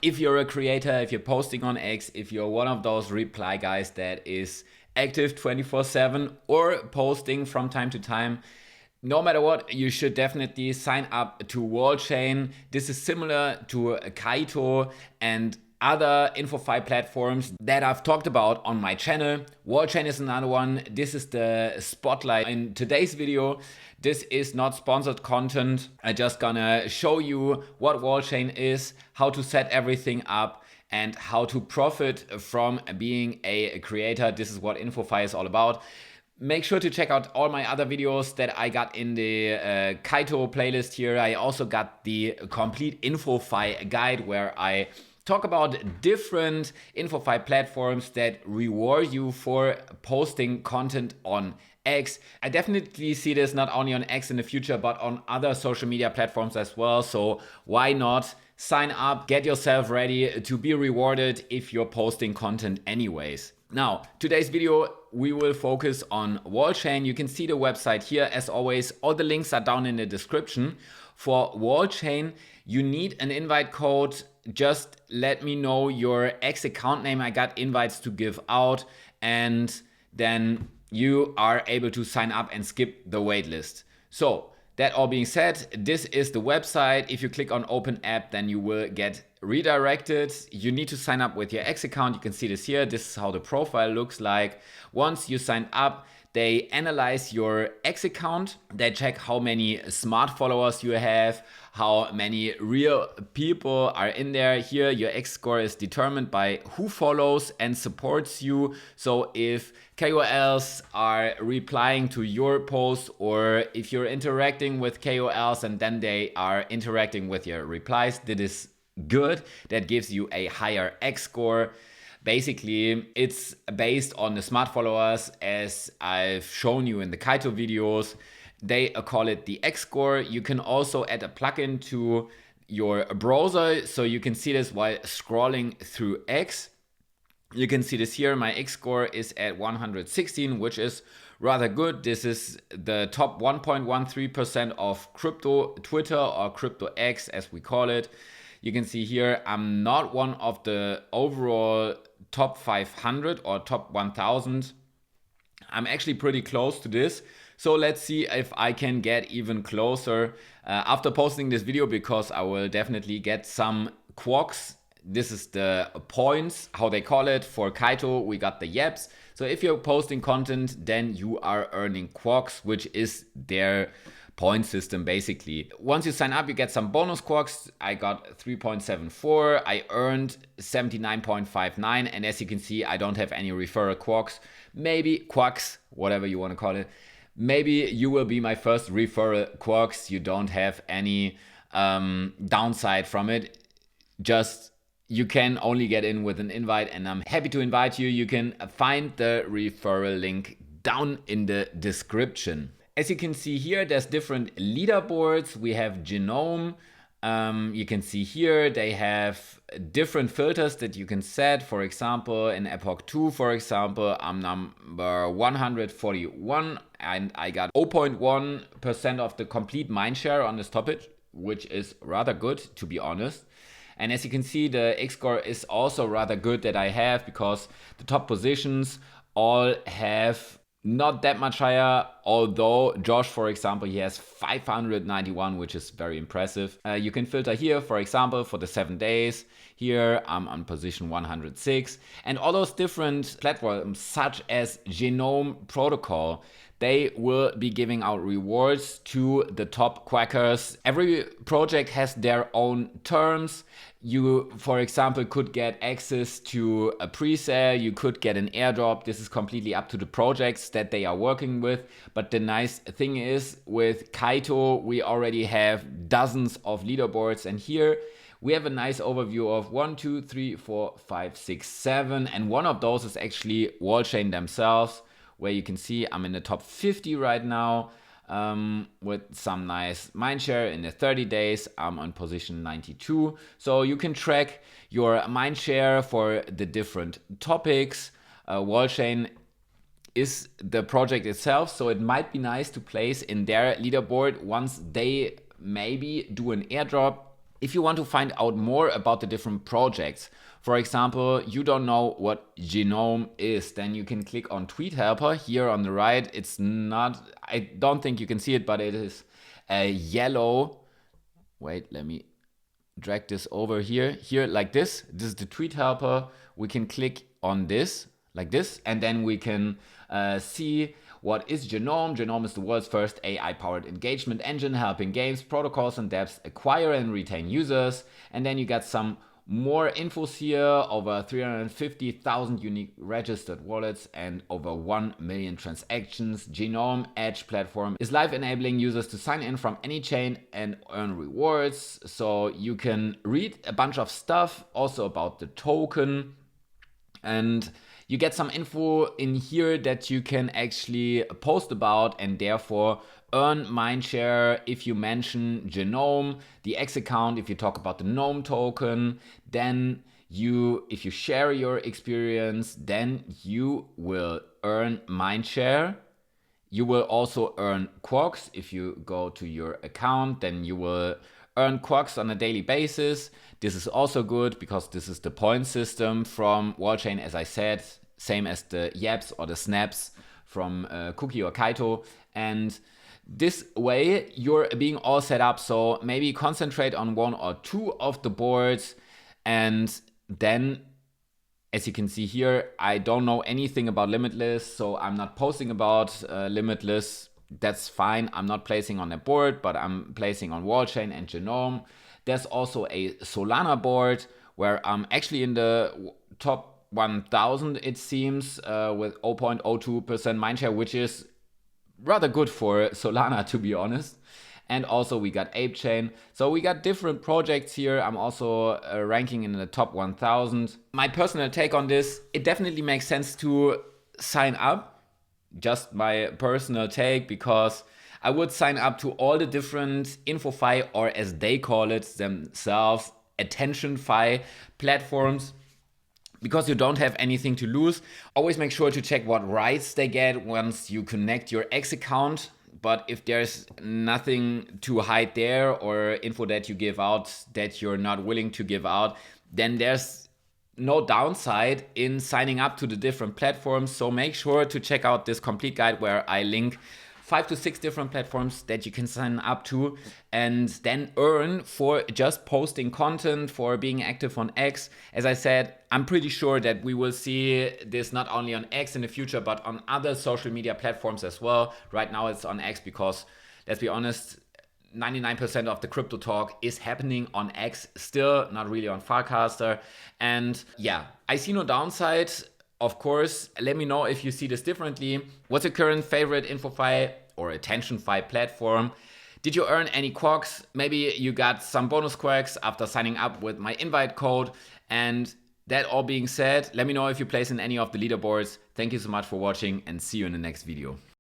If you're a creator, if you're posting on X, if you're one of those reply guys that is active 24/7 or posting from time to time, no matter what, you should definitely sign up to Wallchain. This is similar to Kaito and other InfoFi platforms that I've talked about on my channel. Wallchain is another one. This is the spotlight in today's video. This is not sponsored content. I'm just gonna show you what Wallchain is, how to set everything up, and how to profit from being a creator. This is what InfoFi is all about. Make sure to check out all my other videos that I got in the Kaito playlist here. I also got the complete InfoFi guide where I talk about different InfoFi platforms that reward you for posting content on X. I definitely see this not only on X in the future, but on other social media platforms as well. So why not sign up, get yourself ready to be rewarded if you're posting content anyways. Now, today's video, we will focus on Wallchain. You can see the website here. As always, all the links are down in the description. For Wallchain, you need an invite code. Just let me know your X account name. I got invites to give out, and then you are able to sign up and skip the waitlist. So that all being said, this is the website. If you click on open app, then you will get redirected. You need to sign up with your X account. You can see this here. This is how the profile looks like. Once you sign up, they analyze your X account. They check how many smart followers you have, how many real people are in there. Here, your xScore is determined by who follows and supports you. So if KOLs are replying to your post, or if you're interacting with KOLs and then they are interacting with your replies, that is good. That gives you a higher xScore. Basically, it's based on the smart followers, as I've shown you in the Kaito videos. They call it the xScore. You can also add a plugin to your browser, so you can see this while scrolling through X. You can see this here. My xScore is at 116, which is rather good. This is the top 1.13% of crypto Twitter, or crypto X as we call it. You can see here, I'm not one of the overall top 500 or top 1000. I'm actually pretty close to this. So let's see if I can get even closer after posting this video, because I will definitely get some Quacks. This is the points, how they call it. For Kaito, we got the yaps. So if you're posting content, then you are earning Quacks, which is their point system basically. Once you sign up, you get some bonus Quacks. I got 3.74. I earned 79.59. And as you can see, I don't have any referral Quacks. Maybe Quacks, whatever you want to call it. Maybe you will be my first referral Quacks. You don't have any downside from it. Just you can only get in with an invite, and I'm happy to invite you. You can find the referral link down in the description. As you can see here, there's different leaderboards. We have Genome. You can see here they have different filters that you can set. For example, in Epoch 2, for example, I'm number 141 and I got 0.1% of the complete mindshare on this topic, which is rather good, to be honest. And as you can see, the xScore is also rather good that I have, because the top positions all have not that much higher, although Josh, for example, he has 591, which is very impressive. You can filter here, for example, for the 7 days. Here I'm on position 106. And all those different platforms, such as Genome Protocol, they will be giving out rewards to the top quackers. Every project has their own terms. You, for example, could get access to a presale, you could get an airdrop. This is completely up to the projects that they are working with. But the nice thing is, with Kaito, we already have dozens of leaderboards. And here we have a nice overview of 1, 2, 3, 4, 5, 6, 7. And one of those is actually Wallchain themselves, where you can see I'm in the top 50 right now. With some nice mindshare in the 30 days. I'm on position 92. So you can track your mindshare for the different topics. Wallchain is the project itself, so it might be nice to place in their leaderboard once they maybe do an airdrop. If you want to find out more about the different projects, for example, you don't know what Genome is, then you can click on Tweet Helper here on the right. It's not, I don't think you can see it, but it is a yellow. Wait, let me drag this over here. Here, like this. This is the Tweet Helper. We can click on this, like this, and then we can see what is Genome. Genome is the world's first AI-powered engagement engine, helping games, protocols, and dApps acquire and retain users. And then you got some more infos here, over 350,000 unique registered wallets and over 1 million transactions. Genome Edge platform is live, enabling users to sign in from any chain and earn rewards. So you can read a bunch of stuff also about the token, and you get some info in here that you can actually post about and therefore earn mindshare if you mention Genome, the X account, if you talk about the GNOME token. Then if you share your experience, then you will earn mindshare. You will also earn Quacks. If you go to your account, then you will earn Quacks on a daily basis. This is also good because this is the point system from Wallchain, as I said, same as the yaps or the snaps from Cookie or Kaito. And this way you're being all set up. So maybe concentrate on one or two of the boards, and then, as you can see here, I don't know anything about Limitless, so I'm not posting about Limitless. That's fine. I'm not placing on a board, but I'm placing on Wallchain and Genome. There's also a Solana board where I'm actually in the top 1000, it seems, with 0.02% mindshare, which is rather good for Solana, to be honest. And also we got ApeChain. So we got different projects here. I'm also ranking in the top 1000. My personal take on this, it definitely makes sense to sign up. Just my personal take, because I would sign up to all the different InfoFi, or as they call it themselves, attentionfi platforms, because you don't have anything to lose. Always make sure to check what rights they get once you connect your X account. But if there's nothing to hide there, or info that you give out that you're not willing to give out, then there's no downside in signing up to the different platforms. So make sure to check out this complete guide where I link 5 to 6 different platforms that you can sign up to and then earn for just posting content, for being active on X. As I said, I'm pretty sure that we will see this not only on X in the future, but on other social media platforms as well. Right now it's on X because, let's be honest, 99% of the crypto talk is happening on X still, not really on Farcaster. And yeah, I see no downside. Of course, let me know if you see this differently. What's your current favorite InfoFi or attentionfi platform? Did you earn any Quacks? Maybe you got some bonus Quacks after signing up with my invite code. And that all being said, let me know if you place in any of the leaderboards. Thank you so much for watching, and see you in the next video.